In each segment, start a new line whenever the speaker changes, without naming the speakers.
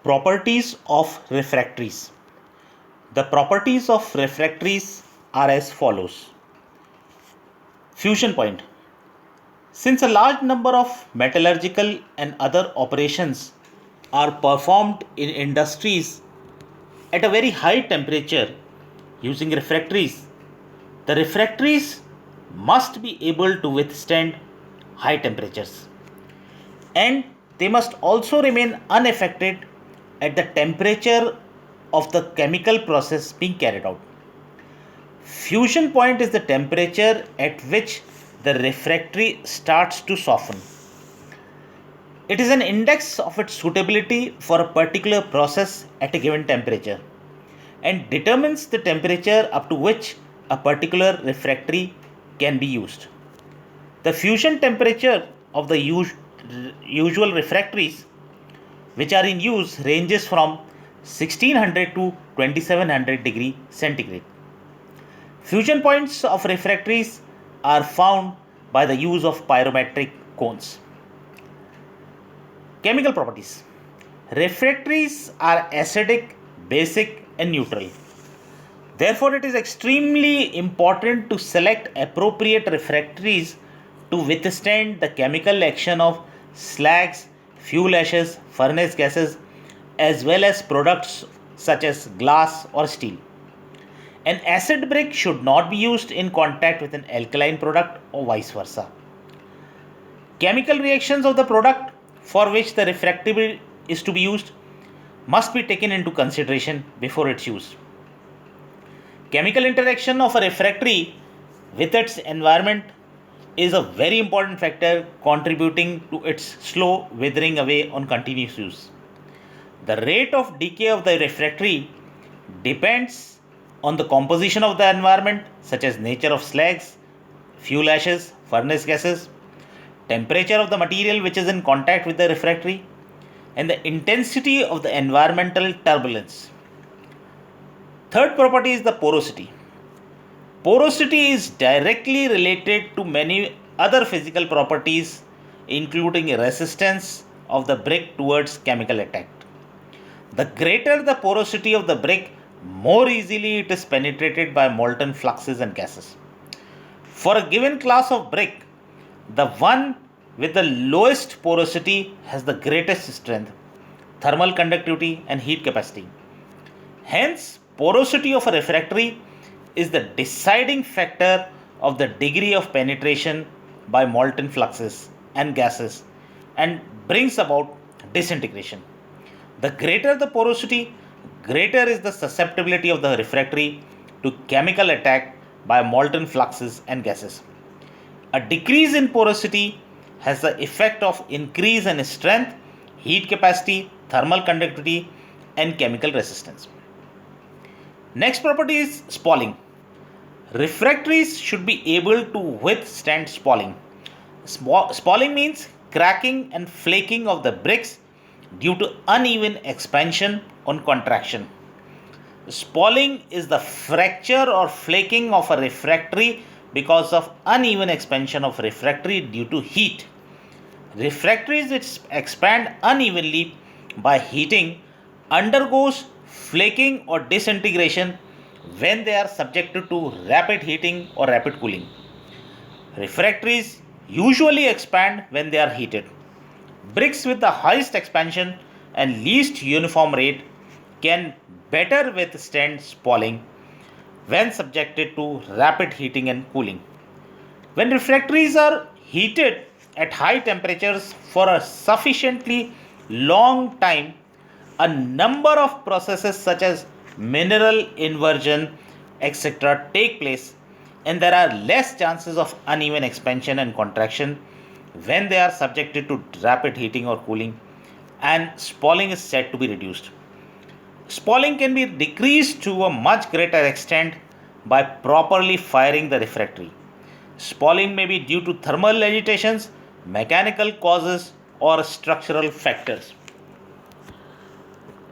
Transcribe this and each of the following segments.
Properties of refractories. The properties of refractories are as follows. Fusion point. Since a large number of metallurgical and other operations are performed in industries at a very high temperature using refractories, the refractories must be able to withstand high temperatures, and they must also remain unaffected at the temperature of the chemical process being carried out. Fusion point is the temperature at which the refractory starts to soften. It is an index of its suitability for a particular process at a given temperature and determines the temperature up to which a particular refractory can be used. The fusion temperature of the usual refractories which are in use ranges from 1600 to 2700 degree centigrade. Fusion points of refractories are found by the use of pyrometric cones. Chemical properties. Refractories are acidic, basic, and neutral. Therefore, it is extremely important to select appropriate refractories to withstand the chemical action of slags, fuel ashes, furnace gases, as well as products such as glass or steel. An acid brick should not be used in contact with an alkaline product or vice versa. Chemical reactions of the product for which the refractory is to be used must be taken into consideration before its use. Chemical interaction of a refractory with its environment is a very important factor contributing to its slow withering away on continuous use. The rate of decay of the refractory depends on the composition of the environment, such as nature of slags, fuel ashes, furnace gases, temperature of the material which is in contact with the refractory, and the intensity of the environmental turbulence. Third property is the porosity. Porosity is directly related to many other physical properties, including resistance of the brick towards chemical attack. The greater the porosity of the brick, more easily it is penetrated by molten fluxes and gases. For a given class of brick, the one with the lowest porosity has the greatest strength, thermal conductivity, and heat capacity. Hence, porosity of a refractory is the deciding factor of the degree of penetration by molten fluxes and gases and brings about disintegration. The greater the porosity, greater is the susceptibility of the refractory to chemical attack by molten fluxes and gases. A decrease in porosity has the effect of increase in strength, heat capacity, thermal conductivity, and chemical resistance. Next property is spalling. Refractories should be able to withstand spalling. Spalling means cracking and flaking of the bricks due to uneven expansion on contraction. Spalling is the fracture or flaking of a refractory because of uneven expansion of refractory due to heat. Refractories which expand unevenly by heating undergoes flaking or disintegration when they are subjected to rapid heating or rapid cooling. Refractories usually expand when they are heated. Bricks with the highest expansion and least uniform rate can better withstand spalling when subjected to rapid heating and cooling. When refractories are heated at high temperatures for a sufficiently long time, a number of processes such as mineral inversion, etc., take place, and there are less chances of uneven expansion and contraction when they are subjected to rapid heating or cooling, and spalling is said to be reduced. Spalling can be decreased to a much greater extent by properly firing the refractory. Spalling may be due to thermal agitations, mechanical causes, or structural factors.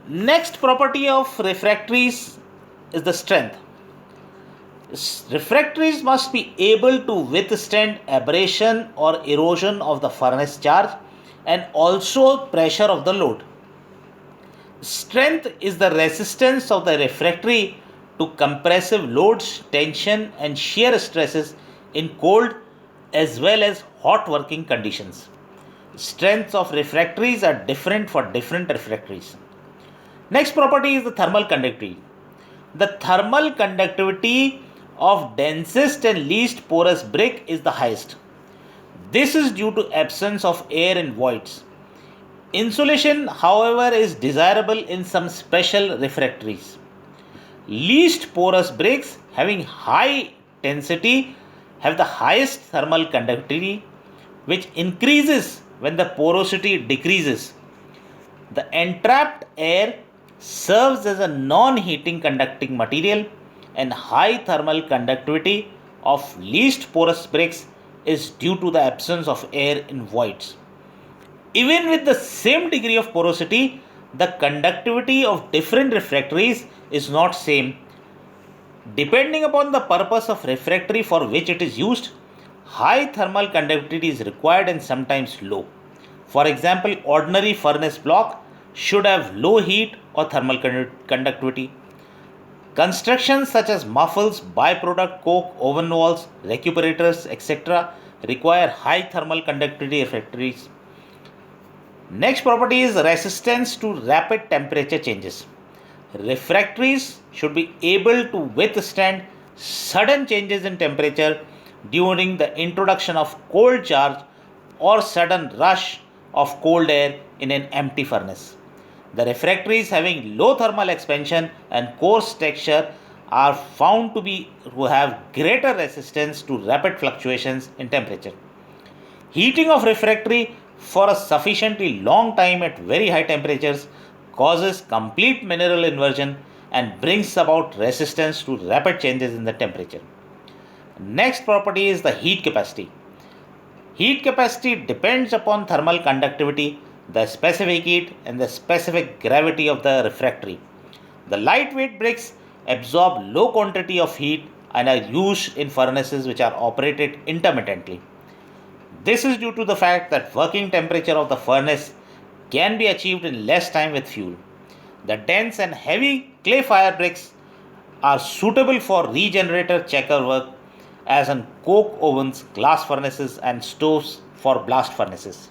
Next property of refractories is the strength. Refractories must be able to withstand abrasion or erosion of the furnace charge and also pressure of the load. Strength is the resistance of the refractory to compressive loads, tension, and shear stresses in cold as well as hot working conditions. Strengths of refractories are different for different refractories. Next property is the thermal conductivity. The thermal conductivity of densest and least porous brick is the highest. This is due to absence of air in voids. Insulation, however, is desirable in some special refractories. Least porous bricks having high density have the highest thermal conductivity, which increases when the porosity decreases. The entrapped air serves as a non-heating conducting material, and high thermal conductivity of least porous bricks is due to the absence of air in voids. Even with the same degree of porosity, the conductivity of different refractories is not same. Depending upon the purpose of refractory for which it is used, high thermal conductivity is required and sometimes low. For example, ordinary furnace block should have low heat or thermal conductivity. Constructions such as muffles, byproduct coke, oven walls, recuperators, etc. require high thermal conductivity refractories. Next property is resistance to rapid temperature changes. Refractories should be able to withstand sudden changes in temperature during the introduction of cold charge or sudden rush of cold air in an empty furnace. The refractories having low thermal expansion and coarse texture are found to have greater resistance to rapid fluctuations in temperature. Heating of refractory for a sufficiently long time at very high temperatures causes complete mineral inversion and brings about resistance to rapid changes in the temperature. Next property is the heat capacity. Heat capacity depends upon thermal conductivity, the specific heat, and the specific gravity of the refractory. The lightweight bricks absorb low quantity of heat and are used in furnaces which are operated intermittently. This is due to the fact that working temperature of the furnace can be achieved in less time with fuel. The dense and heavy clay fire bricks are suitable for regenerator checker work as in coke ovens, glass furnaces and stoves for blast furnaces.